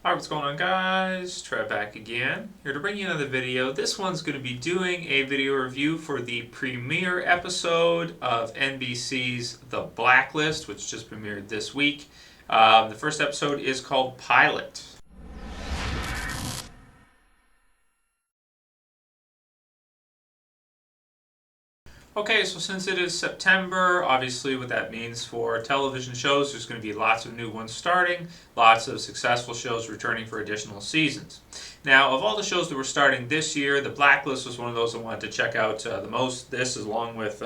Hi, what's going on, guys? Trev back again, here to bring you another video. This one's going to be doing a video review for the premiere episode of NBC's The Blacklist, which just premiered this week. The first episode is called Pilot. Okay, so since it is September, obviously what that means for television shows, there's going to be lots of new ones starting, lots of successful shows returning for additional seasons. Now, of all the shows that were starting this year, The Blacklist was one of those I wanted to check out the most. This, along with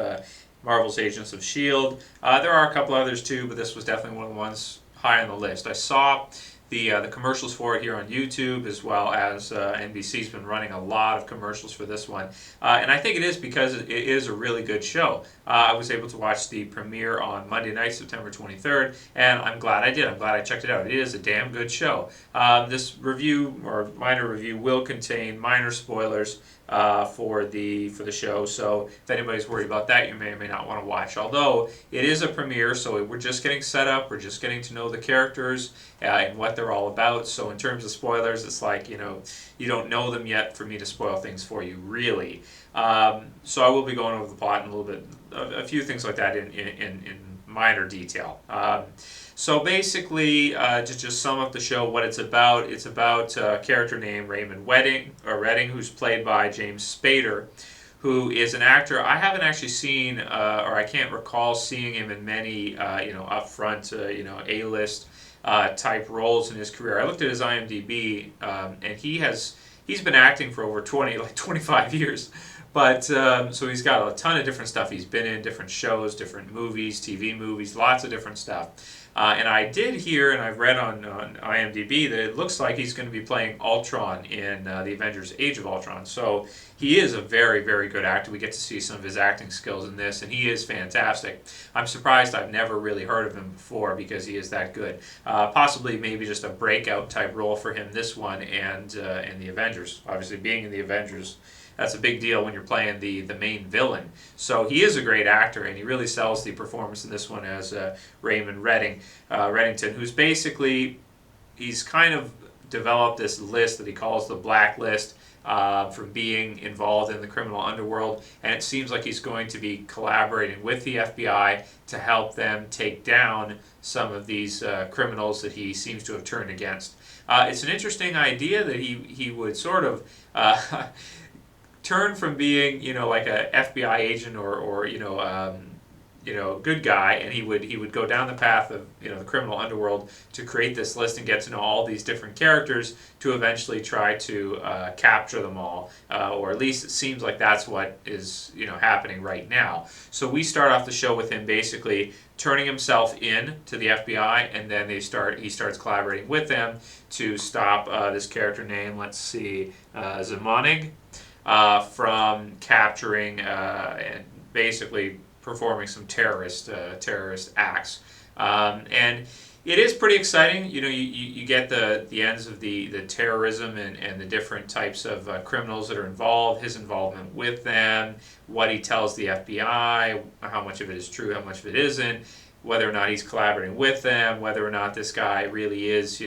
Marvel's Agents of S.H.I.E.L.D. There are a couple others too, but this was definitely one of the ones high on the list. I saw the commercials for it here on YouTube, as well as NBC's been running a lot of commercials for this one. And I think it is because it is a really good show. I was able to watch the premiere on Monday night, September 23rd, and I'm glad I did. I'm glad I checked it out. It is a damn good show. This review, or minor review, will contain minor spoilers for the show, so if anybody's worried about that, you may or may not want to watch. Although it is a premiere, so we're just getting set up, we're just getting to know the characters and what they're all about. So in terms of spoilers, it's like, you know, you don't know them yet for me to spoil things for you, really. So I will be going over the plot and a little bit, a few things like that in minor detail. So basically, to just sum up the show, what it's about a character named Raymond Redding, who's played by James Spader, who is an actor I haven't actually seen, or I can't recall seeing him in many, upfront, A-list type roles in his career. I looked at his IMDb, and he's been acting for over 25 years. But, so he's got a ton of different stuff he's been in, different shows, different movies, TV movies, lots of different stuff. And I did hear, and I've read on IMDb, that it looks like he's going to be playing Ultron in the Avengers Age of Ultron. So he is a very, very good actor. We get to see some of his acting skills in this, and he is fantastic. I'm surprised I've never really heard of him before because he is that good. Possibly maybe just a breakout type role for him, this one, and the Avengers. Obviously, being in the Avengers, that's a big deal when you're playing the main villain. So he is a great actor, and he really sells the performance in this one as Raymond Reddington, who's basically, he's kind of developed this list that he calls the Blacklist from being involved in the criminal underworld, and it seems like he's going to be collaborating with the FBI to help them take down some of these criminals that he seems to have turned against. It's an interesting idea that he would sort of turn from being, like a FBI agent or good guy, and he would go down the path of, the criminal underworld to create this list and get to know all these different characters to eventually try to capture them all, or at least it seems like that's what is, happening right now. So we start off the show with him basically turning himself in to the FBI, and then he starts collaborating with them to stop this character named, let's see, Zimonig, from capturing and basically performing some terrorist acts. And it is pretty exciting. You get the ends of the terrorism and the different types of criminals that are involved, his involvement with them, what he tells the FBI, how much of it is true, how much of it isn't, whether or not he's collaborating with them, whether or not this guy really is,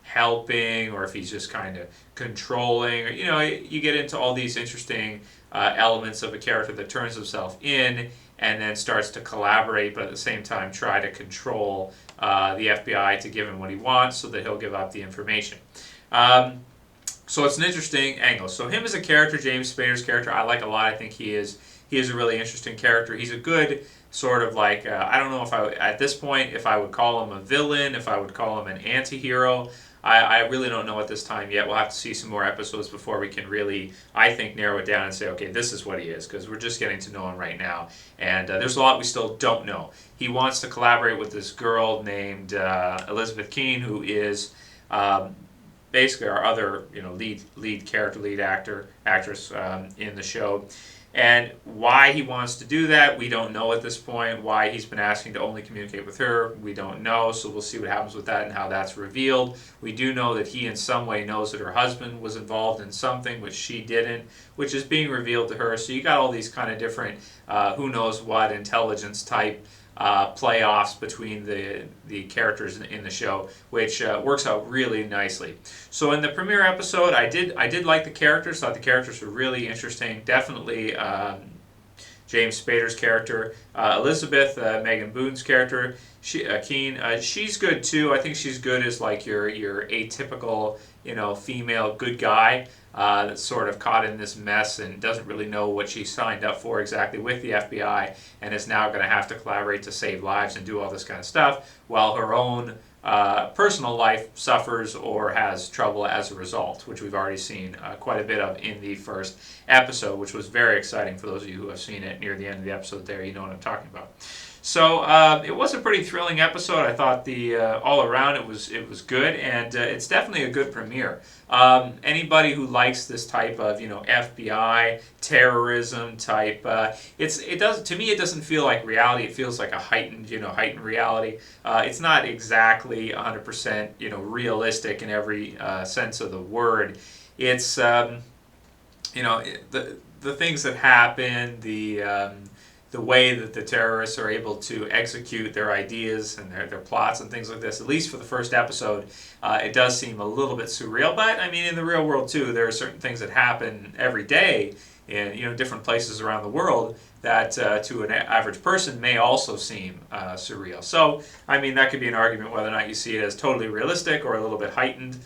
helping, or if he's just kind of controlling. You get into all these interesting elements of a character that turns himself in and then starts to collaborate, but at the same time try to control the FBI to give him what he wants so that he'll give up the information. So it's an interesting angle. So him as a character, James Spader's character, I like a lot. I think he is a really interesting character. He's a good sort of like, I don't know if at this point, if I would call him a villain, if I would call him an anti-hero. I really don't know at this time yet. We'll have to see some more episodes before we can really, I think, narrow it down and say, okay, this is what he is, because we're just getting to know him right now. And there's a lot we still don't know. He wants to collaborate with this girl named Elizabeth Keene, who is basically our other lead actress in the show. And why he wants to do that, we don't know at this point. Why he's been asking to only communicate with her, we don't know. So we'll see what happens with that and how that's revealed. We do know that he in some way knows that her husband was involved in something which she didn't, which is being revealed to her. So you got all these kind of different who knows what intelligence type playoffs between the characters in the show, which works out really nicely. So in the premiere episode, I did like the characters. Thought the characters were really interesting. Definitely James Spader's character, Elizabeth, Megan Boone's character, Keen. She's good too. I think she's good as like your atypical, female good guy that's sort of caught in this mess and doesn't really know what she signed up for exactly with the FBI, and is now going to have to collaborate to save lives and do all this kind of stuff, while her own personal life suffers or has trouble as a result, which we've already seen quite a bit of in the first episode, which was very exciting for those of you who have seen it near the end of the episode there. You know what I'm talking about. So it was a pretty thrilling episode. I thought the all around it was good, and it's definitely a good premiere. Anybody who likes this type of FBI terrorism type, it doesn't feel like reality. It feels like a heightened reality. It's not exactly 100% realistic in every sense of the word. It's the things that happen, the way that the terrorists are able to execute their ideas and their plots and things like this, at least for the first episode, it does seem a little bit surreal. But I mean, in the real world too, there are certain things that happen every day in different places around the world that to an average person may also seem surreal. So I mean, that could be an argument whether or not you see it as totally realistic or a little bit heightened.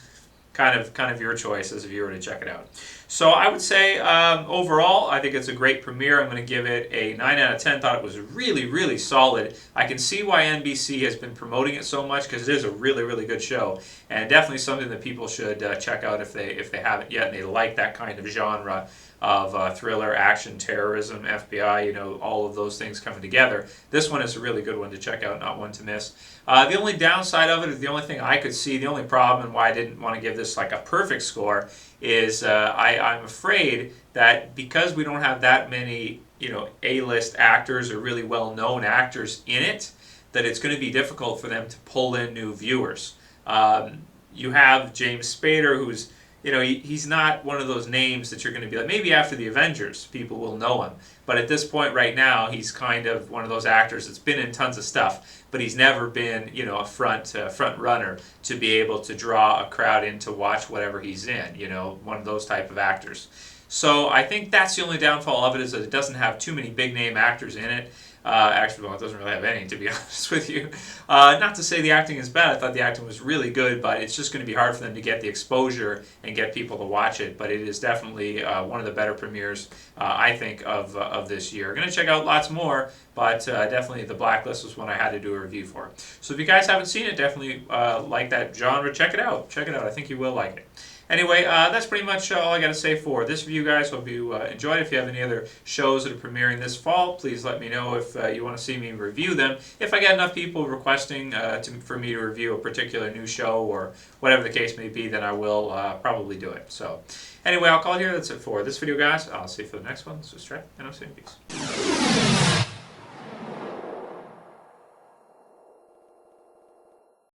Kind of your choice as a viewer to check it out. So I would say overall, I think it's a great premiere. I'm going to give it a 9 out of 10. Thought it was really, really solid. I can see why NBC has been promoting it so much, because it is a really, really good show, and definitely something that people should check out if they haven't yet and they like that kind of genre of thriller, action, terrorism, FBI, all of those things coming together. This one is a really good one to check out, not one to miss. The only downside of it, or the only thing I could see, the only problem and why I didn't want to give this like a perfect score is I'm afraid that because we don't have that many A-list actors or really well-known actors in it, that it's going to be difficult for them to pull in new viewers. You have James Spader, who's he's not one of those names that you're going to be like, maybe after the Avengers people will know him, but at this point right now he's kind of one of those actors that's been in tons of stuff, but he's never been a front runner to be able to draw a crowd in to watch whatever he's in, one of those type of actors. So I think that's the only downfall of it, is that it doesn't have too many big name actors in it. Actually, it doesn't really have any, to be honest with you. Not to say the acting is bad. I thought the acting was really good, but it's just going to be hard for them to get the exposure and get people to watch it. But it is definitely one of the better premieres, I think, of this year. Going to check out lots more, but definitely the Blacklist was one I had to do a review for. So if you guys haven't seen it, definitely like that genre, check it out. Check it out. I think you will like it. Anyway, that's pretty much all I got to say for this review, guys. Hope you enjoyed it. If you have any other shows that are premiering this fall, please let me know if you want to see me review them. If I get enough people requesting for me to review a particular new show or whatever the case may be, then I will probably do it. So anyway, I'll call it here. That's it for this video, guys. I'll see you for the next one. This is Trev, and I'm saying peace.